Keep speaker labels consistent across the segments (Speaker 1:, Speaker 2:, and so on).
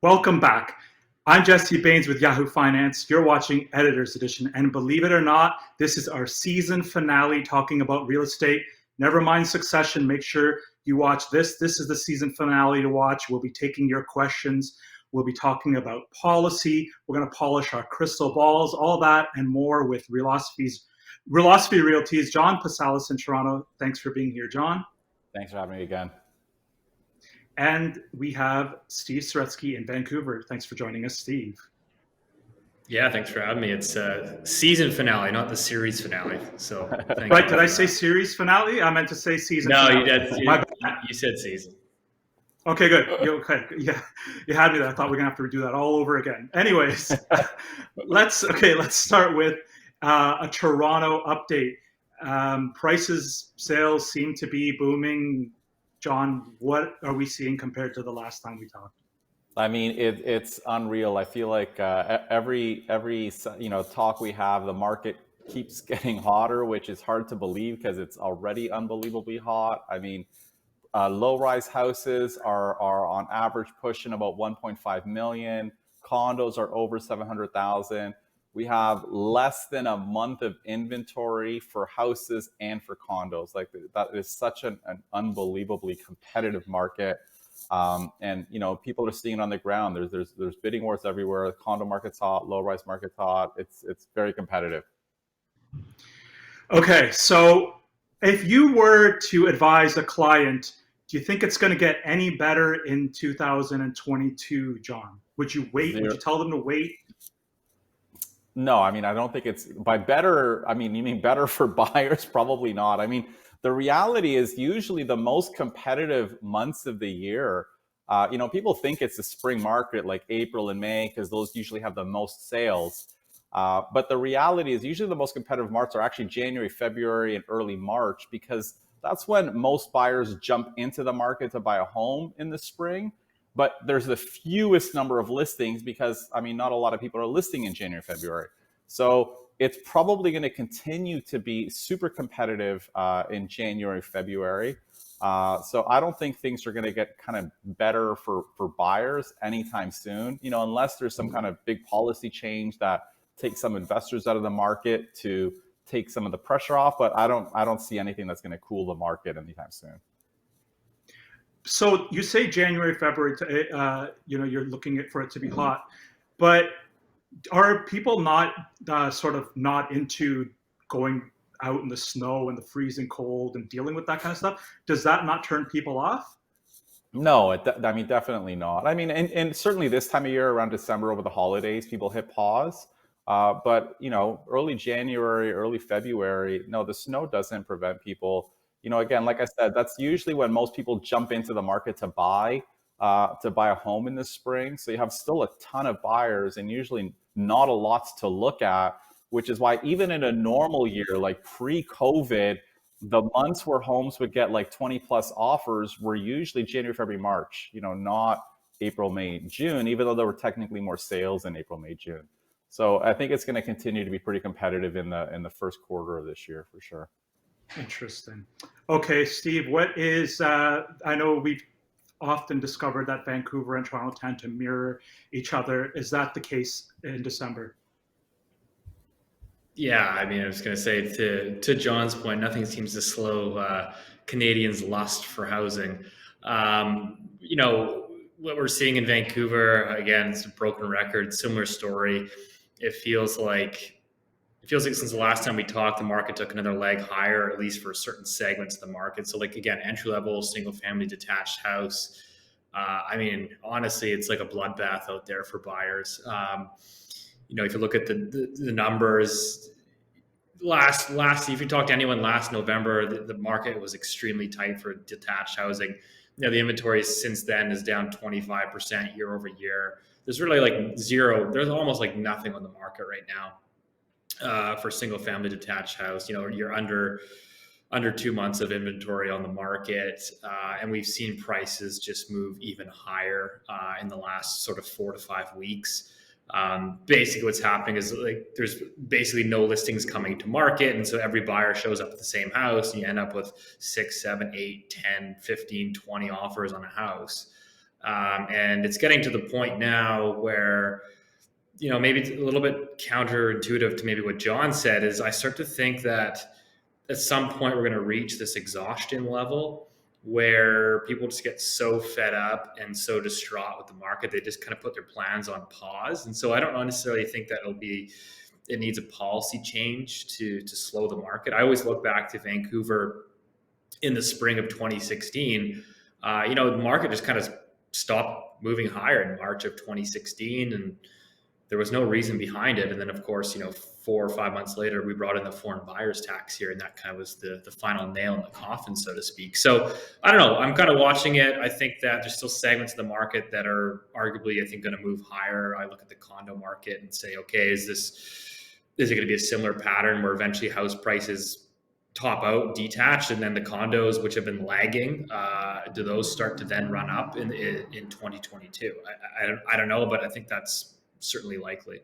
Speaker 1: Welcome back. I'm Jesse Baines with Yahoo Finance. You're watching Editor's Edition. And believe it or not, this is our season finale talking about real estate. Never mind Succession. Make sure you watch this. This is the season finale to watch. We'll be taking your questions. We'll be talking about policy. We're going to polish our crystal balls, all that and more with Realosophy Realty's John Pasalis in Toronto. Thanks for being here, John.
Speaker 2: Thanks for having me again.
Speaker 1: And we have Steve Saretsky in Vancouver. Thanks for joining us, Steve.
Speaker 3: Yeah, thanks for having me. It's a season finale, not the series finale. So,
Speaker 1: right? Did I say series finale? I meant to say season.
Speaker 3: No,
Speaker 1: finale.
Speaker 3: you said season.
Speaker 1: Okay, good. Okay, yeah, you had me there. I thought we were gonna have to redo that all over again. Anyways, let's start with a Toronto update. Prices, sales seem to be booming. John, what are we seeing compared to the last time we talked?
Speaker 2: I mean, it's unreal. I feel like every talk we have, the market keeps getting hotter, which is hard to believe because it's already unbelievably hot. I mean, low-rise houses are on average pushing about 1.5 million. Condos are over 700,000. We have less than a month of inventory for houses and for condos. Like that is such an unbelievably competitive market. And people are seeing it on the ground. There's bidding wars everywhere. The condo market's hot, low-rise market's hot. It's very competitive.
Speaker 1: Okay, so if you were to advise a client, do you think it's going to get any better in 2022, John? Would you wait? Would you tell them to wait?
Speaker 2: No, I mean, I don't think it's by better. I mean, you mean better for buyers? Probably not. I mean, the reality is usually the most competitive months of the year. People think it's the spring market like April and May because those usually have the most sales. But the reality is usually the most competitive months are actually January, February, and early March because that's when most buyers jump into the market to buy a home in the spring. But there's the fewest number of listings because, I mean, not a lot of people are listing in January, February. So it's probably going to continue to be super competitive in January, February. So I don't think things are going to get kind of better for buyers anytime soon, unless there's some kind of big policy change that takes some investors out of the market to take some of the pressure off. But I don't see anything that's going to cool the market anytime soon.
Speaker 1: So you say January, February, you're looking for it to be hot, but are people not sort of not into going out in the snow and the freezing cold and dealing with that kind of stuff? Does that not turn people off?
Speaker 2: No, I mean, definitely not. I mean, and certainly this time of year around December over the holidays, people hit pause. But, early January, early February, no, the snow doesn't prevent people. Again, like I said, that's usually when most people jump into the market to buy a home in the spring. So you have still a ton of buyers and usually not a lot to look at, which is why even in a normal year, like pre-COVID, the months where homes would get like 20 plus offers were usually January, February, March, not April, May, June, even though there were technically more sales in April, May, June. So I think it's going to continue to be pretty competitive in the first quarter of this year for sure.
Speaker 1: Interesting. Okay, Steve, what is, I know we've often discovered that Vancouver and Toronto tend to mirror each other. Is that the case in December?
Speaker 3: Yeah, I mean, I was going to say to John's point, nothing seems to slow Canadians' lust for housing. What we're seeing in Vancouver, again, it's a broken record, similar story. It feels like since the last time we talked, the market took another leg higher, at least for certain segments of the market. So like, again, entry-level, single-family detached house. I mean, honestly, it's like a bloodbath out there for buyers. If you look at the numbers, if you talk to anyone last November, the market was extremely tight for detached housing. The inventory since then is down 25% year over year. There's really like zero. There's almost like nothing on the market right now. For single family detached house, you're under 2 months of inventory on the market. And we've seen prices just move even higher in the last sort of 4 to 5 weeks. Basically what's happening is like there's basically no listings coming to market, and so every buyer shows up at the same house, and you end up with 6, 7, 8, 10, 15, 20 offers on a house. And it's getting to the point now where, maybe it's a little bit counterintuitive to maybe what John said, is I start to think that at some point we're going to reach this exhaustion level where people just get so fed up and so distraught with the market, they just kind of put their plans on pause. And so I don't necessarily think that it needs a policy change to slow the market. I always look back to Vancouver in the spring of 2016. The market just kind of stopped moving higher in March of 2016, and there was no reason behind it. And then, of course, 4 or 5 months later, we brought in the foreign buyers tax here, and that kind of was the final nail in the coffin, so to speak. So I don't know. I'm kind of watching it. I think that there's still segments of the market that are arguably, I think, going to move higher. I look at the condo market and say, okay, is it going to be a similar pattern where eventually house prices top out detached, and then the condos, which have been lagging, do those start to then run up in 2022? I don't know, but I think that's certainly likely.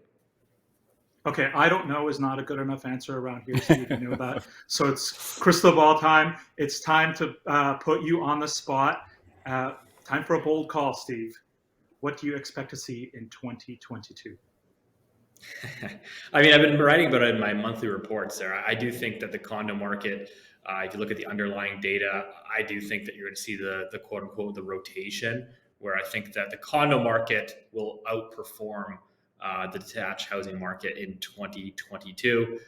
Speaker 1: Okay, I don't know is not a good enough answer around here, Steve. You know that. So it's crystal ball time. It's time to put you on the spot. Time for a bold call, Steve. What do you expect to see in 2022?
Speaker 3: I mean, I've been writing about it in my monthly reports there. I do think that the condo market, if you look at the underlying data, I do think that you're going to see the quote unquote, the rotation, where I think that the condo market will outperform the detached housing market in 2022,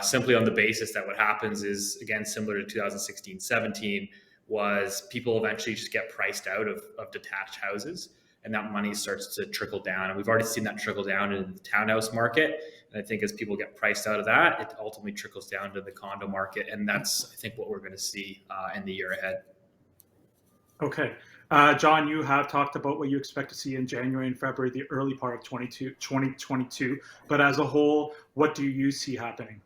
Speaker 3: simply on the basis that what happens is, again, similar to 2016-17, was people eventually just get priced out of detached houses, and that money starts to trickle down. And we've already seen that trickle down in the townhouse market. And I think as people get priced out of that, it ultimately trickles down to the condo market. And that's, I think, what we're going to see in the year ahead.
Speaker 1: Okay. John, you have talked about what you expect to see in January and February, the early part of 2022. But as a whole, what do you see happening?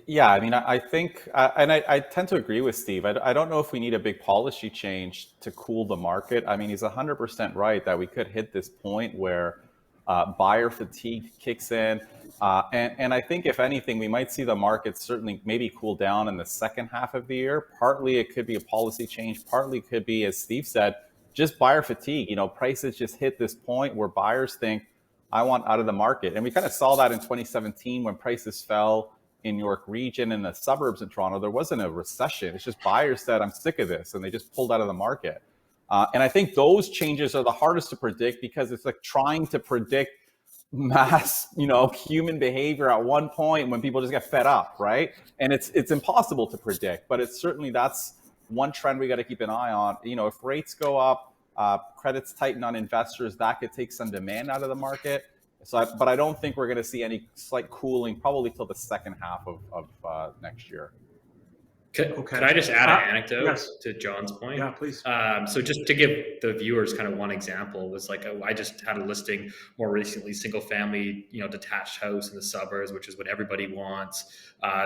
Speaker 2: Yeah, I mean, I think, and I tend to agree with Steve. I don't know if we need a big policy change to cool the market. I mean, he's 100% right that we could hit this point where buyer fatigue kicks in. And I think, if anything, we might see the market certainly maybe cool down in the second half of the year. Partly it could be a policy change. Partly it could be, as Steve said, just buyer fatigue. Prices just hit this point where buyers think, I want out of the market. And we kind of saw that in 2017 when prices fell in York region and the suburbs in Toronto. There wasn't a recession. It's just buyers said, I'm sick of this, and they just pulled out of the market. And I think those changes are the hardest to predict, because it's like trying to predict mass, human behavior at one point when people just get fed up, right? And it's impossible to predict, but it's certainly, that's one trend we got to keep an eye on. If rates go up, credits tighten on investors, that could take some demand out of the market. But I don't think we're going to see any slight cooling probably till the second half of next year.
Speaker 3: Could I just add an anecdote
Speaker 1: yes.
Speaker 3: to John's point?
Speaker 1: Yeah, please.
Speaker 3: So just to give the viewers kind of one example, was like I just had a listing more recently, single family, detached house in the suburbs, which is what everybody wants.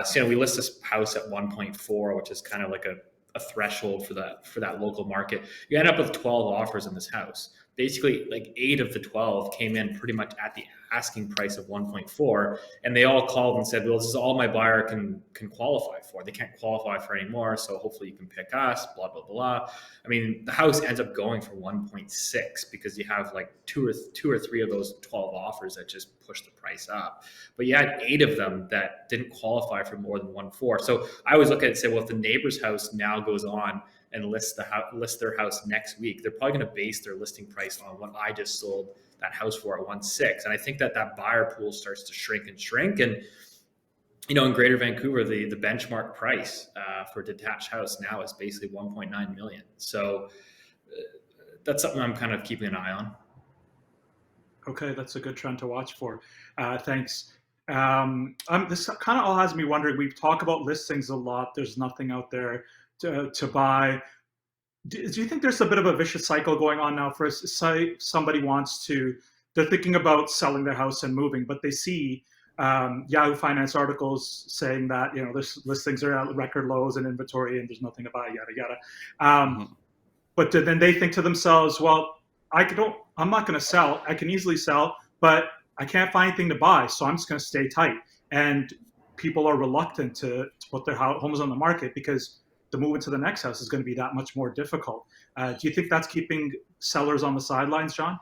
Speaker 3: So we list this house at 1.4, which is kind of like a threshold for that local market. You end up with 12 offers in this house. Basically, like 8 of the 12 came in pretty much at the asking price of 1.4, and they all called and said, well, this is all my buyer can qualify for. They can't qualify for any more, so hopefully you can pick us, blah, blah, blah. I mean, the house ends up going for 1.6 because you have like two or three of those 12 offers that just push the price up. But you had 8 of them that didn't qualify for more than 1.4. So I always look at it and say, well, if the neighbor's house now goes on and list their house next week, they're probably going to base their listing price on what I just sold that house for at 1.6. And I think that buyer pool starts to shrink. And, in Greater Vancouver, the benchmark price for a detached house now is basically 1.9 million. So that's something I'm kind of keeping an eye on.
Speaker 1: Okay, that's a good trend to watch for. Thanks. This kind of all has me wondering, we talk about listings a lot. There's nothing out there to buy. Do you think there's a bit of a vicious cycle going on now? For say somebody they're thinking about selling their house and moving, but they see Yahoo Finance articles saying that there's listings are at record lows in inventory and there's nothing to buy, yada yada. But then they think to themselves, well, I'm not going to sell. I can easily sell. but I can't find anything to buy, so I'm just going to stay tight. And people are reluctant to put their homes on the market because the move into the next house is going to be that much more difficult. Do you think that's keeping sellers on the sidelines, John?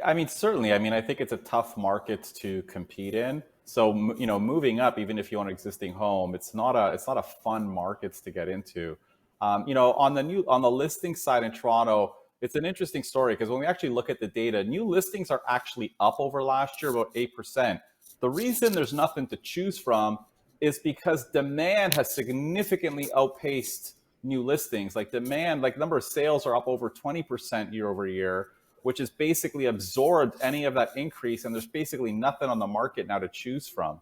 Speaker 2: I mean, certainly. I mean, I think it's a tough market to compete in. So, moving up, even if you own an existing home, it's not a fun market to get into. On the listing side in Toronto, it's an interesting story because when we actually look at the data, new listings are actually up over last year, about 8%. The reason there's nothing to choose from is because demand has significantly outpaced new listings. Like demand, like number of sales are up over 20% year over year, which has basically absorbed any of that increase. And there's basically nothing on the market now to choose from.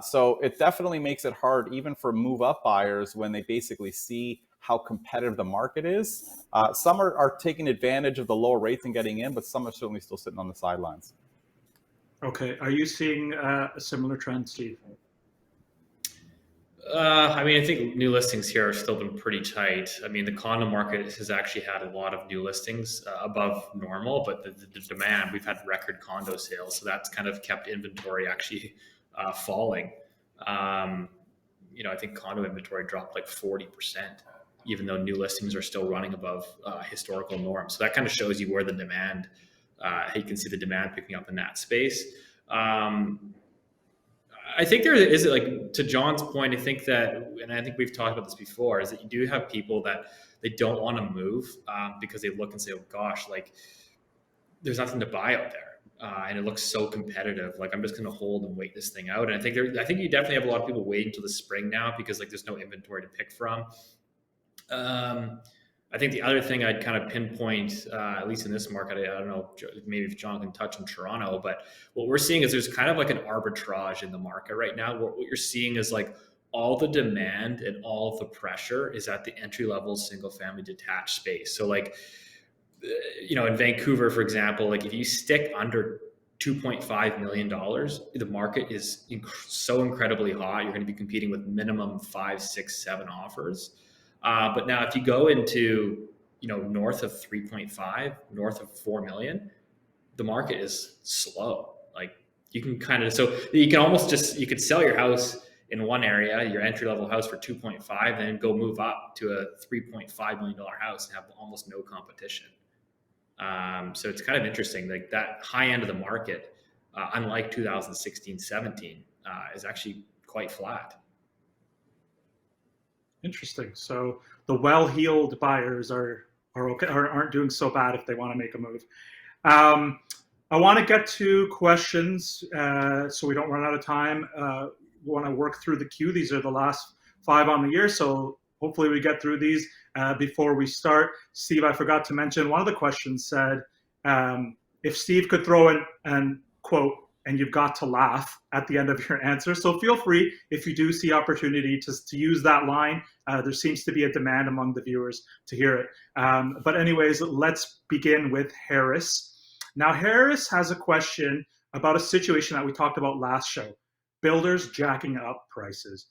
Speaker 2: So it definitely makes it hard, even for move up buyers, when they basically see how competitive the market is. Some are taking advantage of the lower rates and getting in, but some are certainly still sitting on the sidelines.
Speaker 1: Okay. Are you seeing a similar trend, Steve?
Speaker 3: I mean, I think new listings here have still been pretty tight. I mean, the condo market has actually had a lot of new listings above normal, but the demand, we've had record condo sales. So that's kind of kept inventory actually falling. I think condo inventory dropped like 40%, even though new listings are still running above historical norms. So that kind of shows you where the demand, you can see the demand picking up in that space. I think there is, like, to John's point, I think that, and I think we've talked about this before, is that you do have people that they don't want to move because they look and say, oh gosh, like there's nothing to buy out there. And it looks so competitive. Like I'm just going to hold and wait this thing out. And I think you definitely have a lot of people waiting until the spring now because like there's no inventory to pick from. I think the other thing I'd kind of pinpoint, at least in this market, I don't know, maybe if John can touch on Toronto, but what we're seeing is there's kind of like an arbitrage in the market right now. What you're seeing is like all the demand and all of the pressure is at the entry level single family detached space. So like, in Vancouver, for example, like if you stick under $2.5 million, the market is so incredibly hot. You're going to be competing with minimum 5, 6, 7 offers. But now if you go into, north of 3.5, north of 4 million, the market is slow. Like you can so you can almost you could sell your house in one area, your entry level house for 2.5, then go move up to a $3.5 million house and have almost no competition. So it's kind of interesting, like that high end of the market, unlike 2016, 17, is actually quite flat.
Speaker 1: Interesting. So the well-heeled buyers are okay, or aren't doing so bad if they want to make a move. I want to get to questions so we don't run out of time. We want to work through the queue. These are the last 5 on the year, so hopefully we get through these before we start. Steve, I forgot to mention, one of the questions said, if Steve could throw in and quote, and you've got to laugh at the end of your answer. So feel free, if you do see opportunity to use that line. There seems to be a demand among the viewers to hear it. But anyways, let's begin with Harris. Now, Harris has a question about a situation that we talked about last show, builders jacking up prices.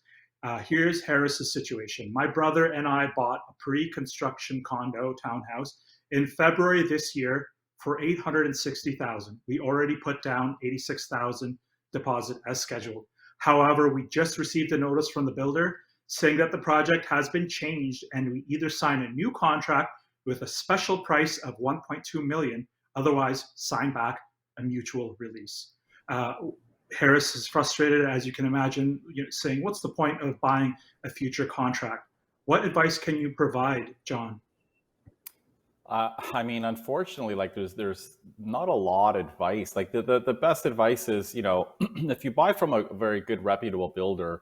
Speaker 1: Here's Harris's situation. My brother and I bought a pre-construction condo townhouse in February this year for $860,000. We already put down $86,000 deposit as scheduled. However, we just received a notice from the builder saying that the project has been changed and we either sign a new contract with a special price of $1.2 million, otherwise sign back a mutual release. Harris is frustrated, as you can imagine, saying, what's the point of buying a future contract? What advice can you provide, John?
Speaker 2: I mean, unfortunately, like there's not a lot of advice. Like the best advice is, if you buy from a very good reputable builder,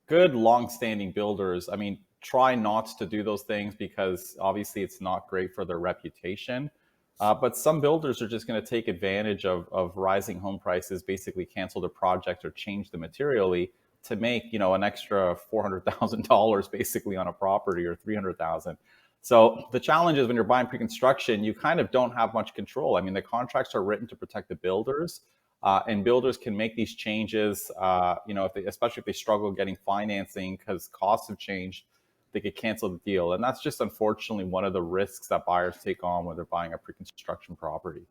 Speaker 2: good long-standing builders, I mean, try not to do those things because obviously it's not great for their reputation. But some builders are just going to take advantage of rising home prices, basically cancel their project or change them materially to make, an extra $400,000 basically on a property or $300,000. So the challenge is when you're buying pre-construction, you kind of don't have much control. I mean, the contracts are written to protect the builders, and builders can make these changes. Especially if they struggle getting financing because costs have changed, they could cancel the deal. And that's just unfortunately one of the risks that buyers take on when they're buying a pre-construction property.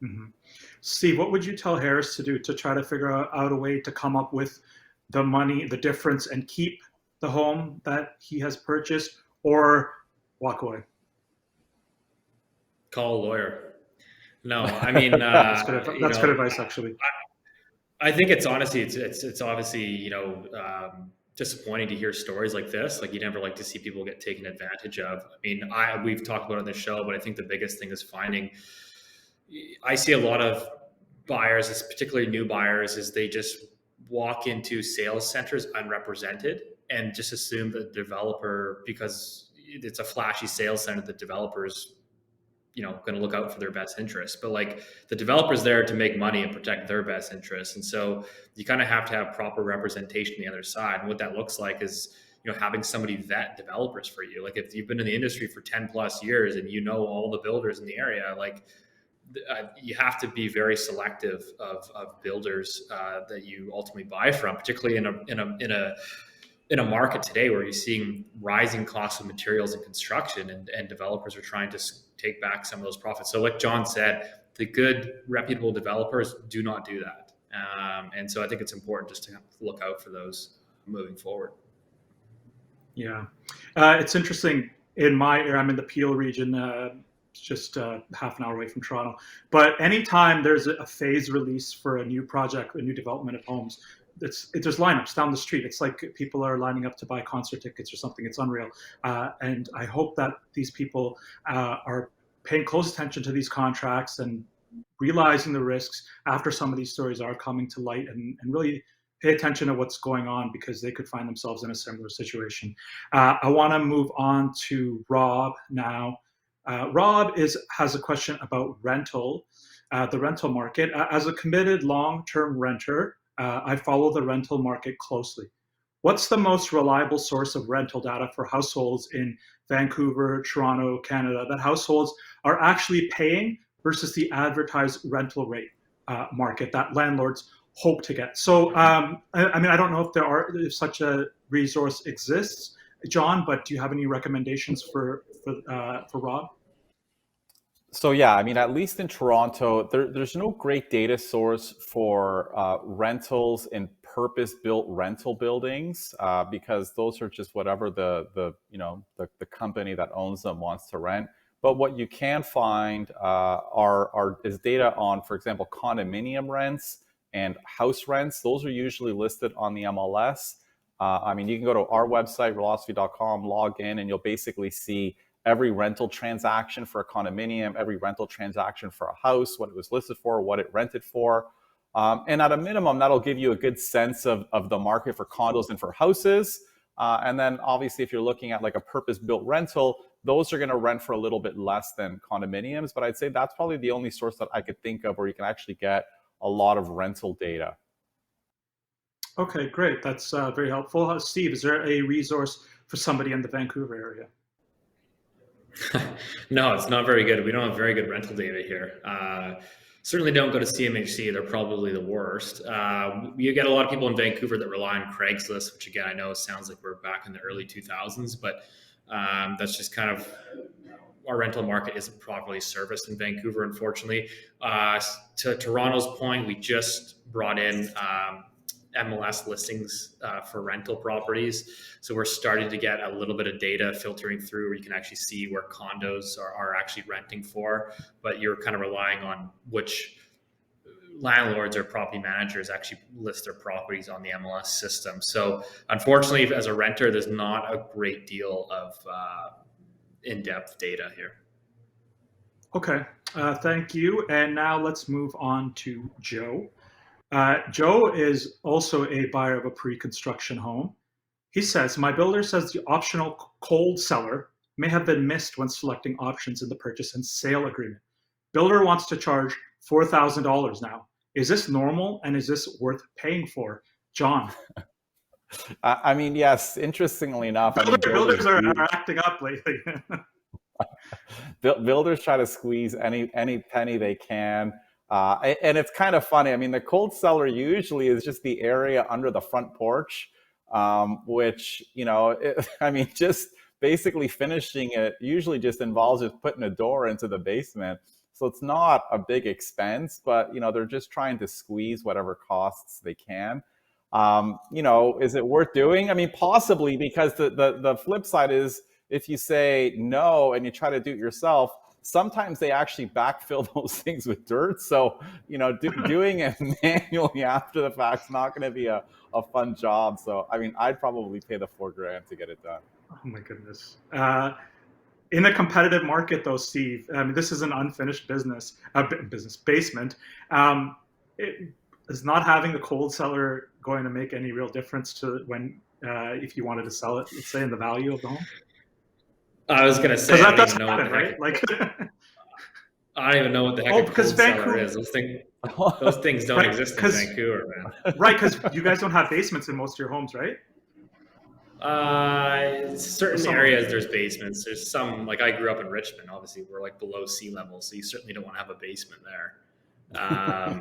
Speaker 1: Mhm. Steve, what would you tell Harris to do to try to figure out a way to come up with the money, the difference, and keep the home that he has purchased, or walk away?
Speaker 3: Call a lawyer. No, I mean,
Speaker 1: That's good advice, actually.
Speaker 3: I think it's honestly, it's obviously, disappointing to hear stories like this. Like you never like to see people get taken advantage of. I mean, we've talked about it on the show, but I think the biggest thing is finding. I see a lot of buyers, particularly new buyers, is they just walk into sales centers unrepresented and just assume that the developer, because it's a flashy sales center, the developers going to look out for their best interests, but like the developer's there to make money and protect their best interests. And so you kind of have to have proper representation on the other side. And what that looks like is, having somebody vet developers for you. Like if you've been in the industry for 10 plus years and all the builders in the area, like you have to be very selective of builders that you ultimately buy from, particularly in a market today where you're seeing rising costs of materials and construction, and developers are trying to take back some of those profits. So like John said, the good reputable developers do not do that. And so I think it's important just to look out for those moving forward.
Speaker 1: Yeah. It's interesting. In my area, I'm in the Peel region, just half an hour away from Toronto. But anytime there's a phase release for a new project, a new development of homes, there's lineups down the street. It's like people are lining up to buy concert tickets or something. It's unreal. And I hope that these people are paying close attention to these contracts and realizing the risks after some of these stories are coming to light, and really pay attention to what's going on, because they could find themselves in a similar situation. I want to move on to Rob now. Rob has a question about rental, the rental market. As a committed long-term renter, I follow the rental market closely. What's the most reliable source of rental data for households in Vancouver, Toronto, Canada, that households are actually paying versus the advertised rental rate market that landlords hope to get? So, I mean, I don't know if such a resource exists, John, but do you have any recommendations for Rob?
Speaker 2: So yeah, I mean, at least in Toronto, there's no great data source for rentals in purpose-built rental buildings, because those are just whatever the company that owns them wants to rent. But what you can find is data on, for example, condominium rents and house rents. Those are usually listed on the MLS. I mean, you can go to our website, velocity.com, log in, and you'll basically see every rental transaction for a condominium, every rental transaction for a house, what it was listed for, what it rented for. And at a minimum, that'll give you a good sense of the market for condos and for houses. And then obviously, if you're looking at like a purpose-built rental, those are going to rent for a little bit less than condominiums. But I'd say that's probably the only source that I could think of where you can actually get a lot of rental data.
Speaker 1: Okay, great. That's very helpful. Steve, is there a resource for somebody in the Vancouver area?
Speaker 3: No, it's not very good. We don't have very good rental data here. Certainly don't go to CMHC. They're probably the worst. You get a lot of people in Vancouver that rely on Craigslist, which again, I know sounds like we're back in the early 2000s, but that's just kind of, our rental market isn't properly serviced in Vancouver, unfortunately. To Toronto's point, we just brought in MLS listings for rental properties. So we're starting to get a little bit of data filtering through where you can actually see where condos are actually renting for, but you're kind of relying on which landlords or property managers actually list their properties on the MLS system. So unfortunately, as a renter, there's not a great deal of in-depth data here.
Speaker 1: Okay, thank you. And now let's move on to Joe. Joe is also a buyer of a pre-construction home. He says, my builder says the optional cold cellar may have been missed when selecting options in the purchase and sale agreement. Builder wants to charge $4,000 now. Is this normal, and is this worth paying for? John?
Speaker 2: I mean, yes, interestingly enough,
Speaker 1: builders are acting up lately.
Speaker 2: Builders try to squeeze any penny they can. And it's kind of funny. I mean, the cold cellar usually is just the area under the front porch, which, I mean, just basically finishing it usually just involves just putting a door into the basement. So it's not a big expense, but they're just trying to squeeze whatever costs they can. Is it worth doing? I mean, possibly, because the flip side is, if you say no and you try to do it yourself, sometimes they actually backfill those things with dirt. So, doing it manually after the fact is not going to be a fun job. So, I mean, I'd probably pay the $4,000 to get it done.
Speaker 1: Oh my goodness. In a competitive market, though, Steve, I mean, this is an unfinished business basement. Is not having a cold cellar going to make any real difference to when, if you wanted to sell it, let's say, in the value of the home?
Speaker 3: I was going to say,
Speaker 1: that doesn't happen, right?
Speaker 3: I don't even know what the heck a cold cellar is. Those things don't exist in Vancouver, man.
Speaker 1: Right, because you guys don't have basements in most of your homes, right?
Speaker 3: Certain areas there's basements. There's some, like I grew up in Richmond. Obviously, we're like below sea level, so you certainly don't want to have a basement there.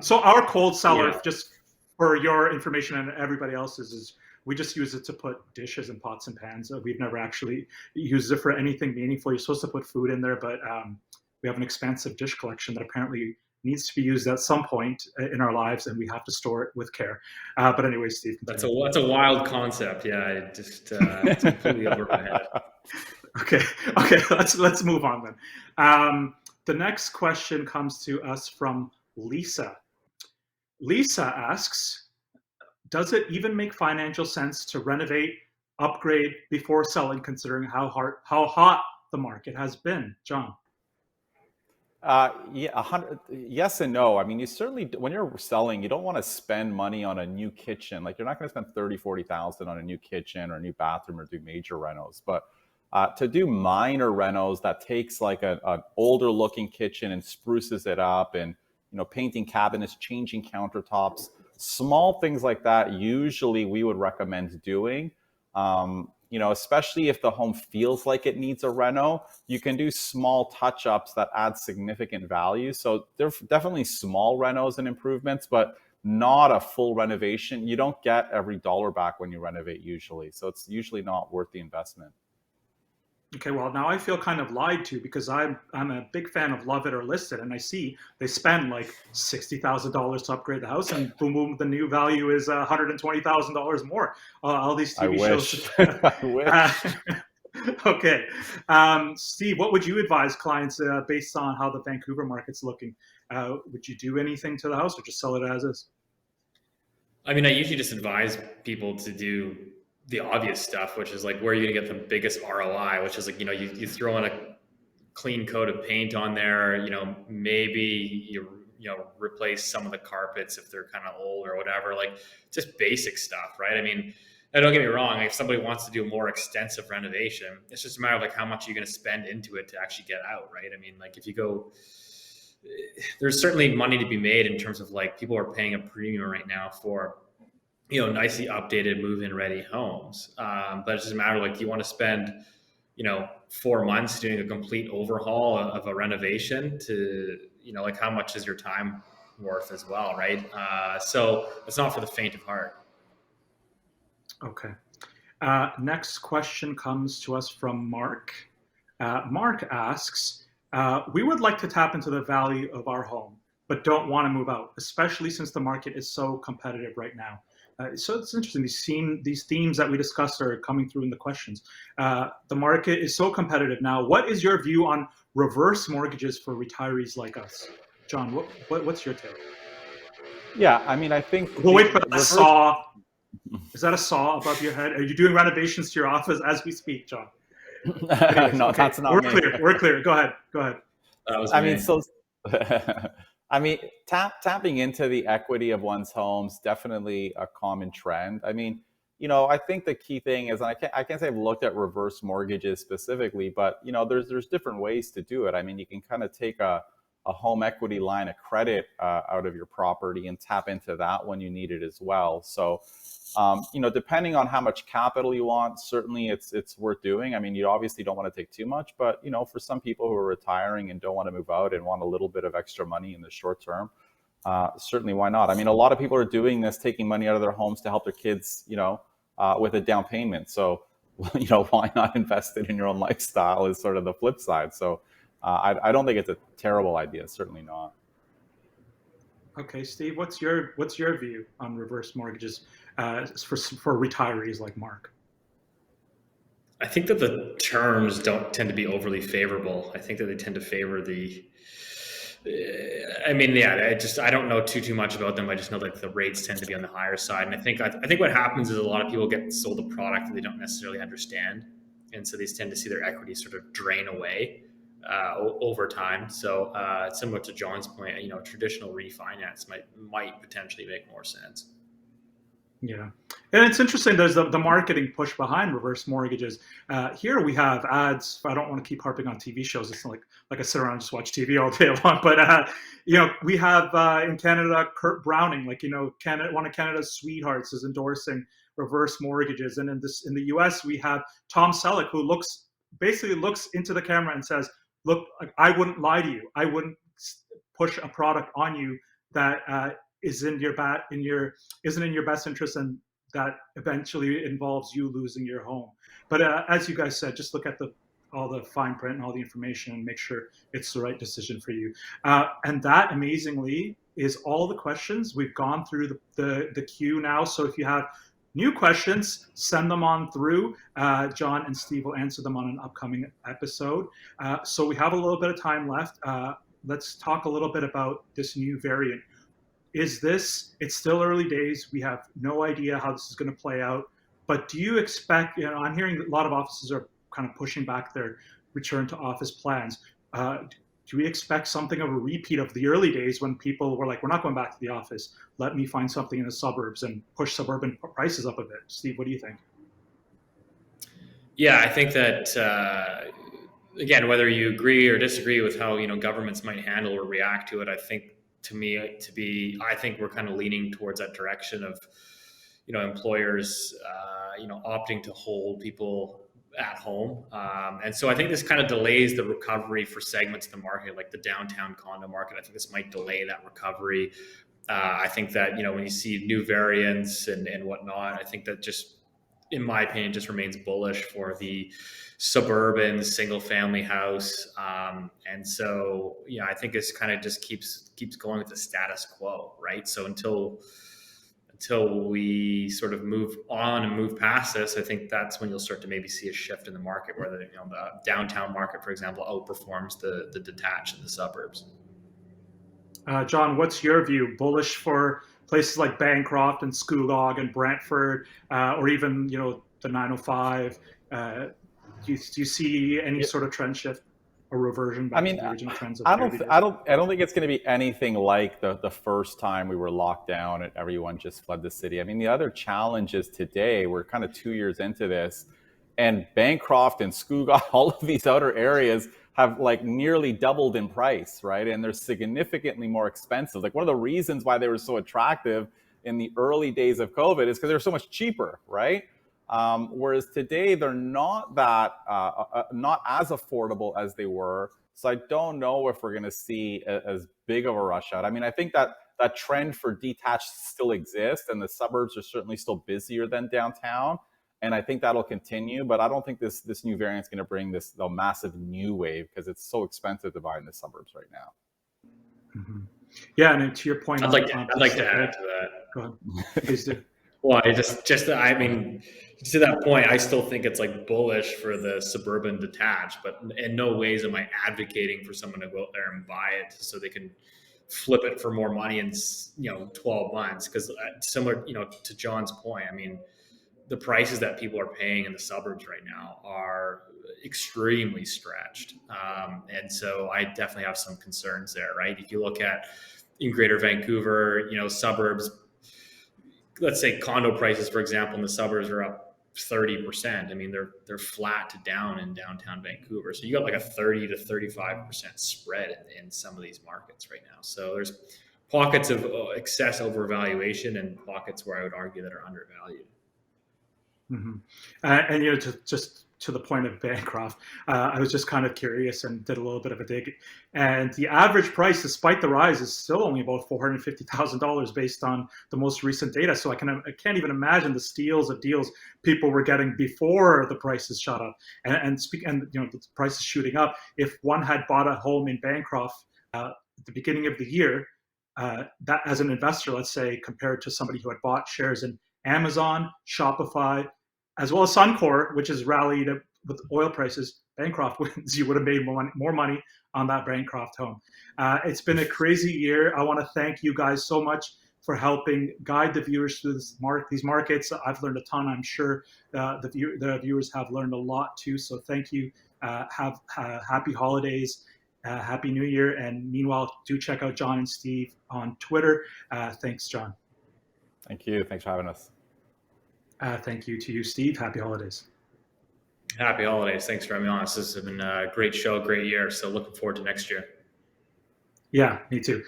Speaker 1: So our cold cellar, just for your information and everybody else's, is we just use it to put dishes and pots and pans. We've never actually used it for anything meaningful. You're supposed to put food in there, but we have an expansive dish collection that apparently needs to be used at some point in our lives, and we have to store it with care. But anyway, Steve,
Speaker 3: that's a wild concept. Yeah, it's completely over my head.
Speaker 1: Okay. Let's move on then. The next question comes to us from Lisa. Lisa asks, does it even make financial sense to renovate, upgrade before selling, considering how hot the market has been? John?
Speaker 2: Yes and no. I mean, you certainly, when you're selling, you don't want to spend money on a new kitchen. Like, you're not going to spend 30, 40,000 on a new kitchen or a new bathroom or do major renos. But to do minor renos that takes like an older looking kitchen and spruces it up, and painting cabinets, changing countertops, small things like that, usually we would recommend doing. Especially if the home feels like it needs a reno, you can do small touch-ups that add significant value. So there's definitely small renos and improvements, but not a full renovation. You don't get every dollar back when you renovate usually. So it's usually not worth the investment.
Speaker 1: Okay, well, now I feel kind of lied to, because I'm a big fan of Love It or List It, and I see they spend like $60,000 to upgrade the house, and boom, boom, the new value is $120,000 more. All these TV shows.
Speaker 2: I wish.
Speaker 1: Okay, Steve, what would you advise clients based on how the Vancouver market's looking? Would you do anything to the house, or just sell it as is?
Speaker 3: I mean, I usually just advise people to do the obvious stuff, which is like, where you're gonna get the biggest ROI, which is like, you throw in a clean coat of paint on there, maybe you replace some of the carpets if they're kind of old or whatever, like just basic stuff, right? I mean, don't get me wrong, if somebody wants to do a more extensive renovation, it's just a matter of like how much you're going to spend into it to actually get out, right? I mean, like if you go, there's certainly money to be made in terms of like, people are paying a premium right now for nicely updated move-in ready homes. But it's just a matter of like, do you want to spend, 4 months doing a complete overhaul of a renovation to, like how much is your time worth as well, right? So it's not for the faint of heart.
Speaker 1: Okay. Next question comes to us from Mark. Mark asks, we would like to tap into the value of our home, but don't want to move out, especially since the market is so competitive right now. So it's interesting. These themes that we discussed are coming through in the questions. The market is so competitive now. What is your view on reverse mortgages for retirees like us? John, what's your take?
Speaker 2: Yeah, I mean, I think...
Speaker 1: Well, wait for that saw. Is that a saw above your head? Are you doing renovations to your office as we speak, John? Anyways,
Speaker 2: no,
Speaker 1: okay.
Speaker 2: That's not me.
Speaker 1: We're clear. Go ahead.
Speaker 2: Tapping into the equity of one's homes, definitely a common trend. I mean, I think the key thing is, and I can't say I've looked at reverse mortgages specifically, but there's different ways to do it. I mean, you can kind of take a home equity line of credit out of your property and tap into that when you need it as well. So, depending on how much capital you want, certainly it's worth doing. I mean, you obviously don't want to take too much, but for some people who are retiring and don't want to move out and want a little bit of extra money in the short term, certainly why not? I mean, a lot of people are doing this, taking money out of their homes to help their kids, with a down payment. So, why not invest it in your own lifestyle is sort of the flip side. So, I don't think it's a terrible idea. Certainly not.
Speaker 1: Okay, Steve, what's your view on reverse mortgages for retirees like Mark?
Speaker 3: I think that the terms don't tend to be overly favorable. I think that they tend to favor the. I mean, yeah, I don't know too much about them. I just know that the rates tend to be on the higher side, and I think what happens is a lot of people get sold a product that they don't necessarily understand, and so they tend to see their equity sort of drain away over time. So similar to John's point, traditional refinance might potentially make more sense.
Speaker 1: Yeah. And it's interesting, there's the marketing push behind reverse mortgages. Here we have ads. I don't want to keep harping on TV shows. It's not like I sit around and just watch TV all day long. But, we have in Canada, Kurt Browning, one of Canada's sweethearts is endorsing reverse mortgages. And in the US, we have Tom Selleck, who basically looks into the camera and says, look, I wouldn't lie to you. I wouldn't push a product on you that isn't in your best interest, and that eventually involves you losing your home. But as you guys said, just look at all the fine print and all the information and make sure it's the right decision for you. And that, amazingly, is all the questions. We've gone through the queue now. So if you have new questions, send them on through. John and Steve will answer them on an upcoming episode. So we have a little bit of time left. Let's talk a little bit about this new variant. It's still early days. We have no idea how this is going to play out. But do you expect, I'm hearing that a lot of offices are kind of pushing back their return to office plans. Do we expect something of a repeat of the early days when people were like, we're not going back to the office. Let me find something in the suburbs and push suburban prices up a bit? Steve, what do you think?
Speaker 3: Yeah, I think that, again, whether you agree or disagree with how, governments might handle or react to it, I think I think we're kind of leaning towards that direction of, employers, opting to hold people at home. And so I think this kind of delays the recovery for segments of the market, like the downtown condo market. I think this might delay that recovery. I think that, when you see new variants and whatnot, I think that just, in my opinion, just remains bullish for the suburban single family house. And so, I think this kind of just keeps going with the status quo, right? So until we sort of move on and move past this, I think that's when you'll start to maybe see a shift in the market where the downtown market, for example, outperforms the detached in the suburbs.
Speaker 1: John, what's your view? Bullish for places like Bancroft and Scugog and Brantford, or even the 905? Do you see any sort of trend shift or reversion back to the original trends of
Speaker 2: I don't think it's going to be anything like the first time we were locked down and everyone just fled the city. I mean, the other challenge is today we're kind of 2 years into this, and Bancroft and Scugog, all of these outer areas have nearly doubled in price, right? And they're significantly more expensive. One of the reasons why they were so attractive in the early days of COVID is because they were so much cheaper, right? Whereas today they're not as affordable as they were. So I don't know if we're going to see as big of a rush out. I mean, I think that trend for detached still exists, and the suburbs are certainly still busier than downtown. And I think that'll continue, but I don't think this new variant is going to bring the massive new wave, because it's so expensive to buy in the suburbs right now.
Speaker 1: Mm-hmm. Yeah, and to your point,
Speaker 3: I'd like to add to that.
Speaker 1: Go ahead, please do.
Speaker 3: Well, I mean, to that point, I still think it's bullish for the suburban detached, but in no ways am I advocating for someone to go out there and buy it so they can flip it for more money in 12 months. Because similar, to John's point, I mean, the prices that people are paying in the suburbs right now are extremely stretched. And so I definitely have some concerns there, right? If you look at in Greater Vancouver, suburbs, let's say condo prices, for example, in the suburbs are up 30%. I mean, they're flat to down in downtown Vancouver. So you got a 30 to 35% spread in some of these markets right now. So there's pockets of excess overvaluation and pockets where I would argue that are undervalued.
Speaker 1: Mm-hmm. And to the point of Bancroft. I was just kind of curious and did a little bit of a dig. And the average price, despite the rise, is still only about $450,000 based on the most recent data. So I can't even imagine the steals of deals people were getting before the prices shot up. And the price is shooting up. If one had bought a home in Bancroft at the beginning of the year, that as an investor, let's say, compared to somebody who had bought shares in Amazon, Shopify, as well as Suncor, which has rallied with oil prices, Bancroft wins. You would have made more money on that Bancroft home. It's been a crazy year. I want to thank you guys so much for helping guide the viewers through these markets. I've learned a ton. I'm sure the viewers have learned a lot too. So thank you. Have happy holidays. Happy New Year. And meanwhile, do check out John and Steve on Twitter. Thanks, John.
Speaker 2: Thank you. Thanks for having us.
Speaker 1: Thank you to you, Steve. Happy holidays.
Speaker 3: Happy holidays. Thanks for having me on. This has been a great show, great year. So looking forward to next year.
Speaker 1: Yeah, me too.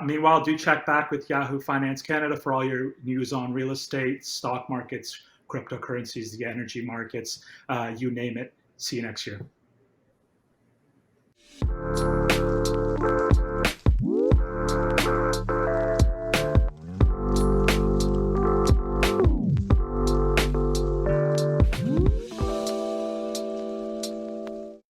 Speaker 1: Meanwhile, do check back with Yahoo Finance Canada for all your news on real estate, stock markets, cryptocurrencies, the energy markets, you name it. See you next year.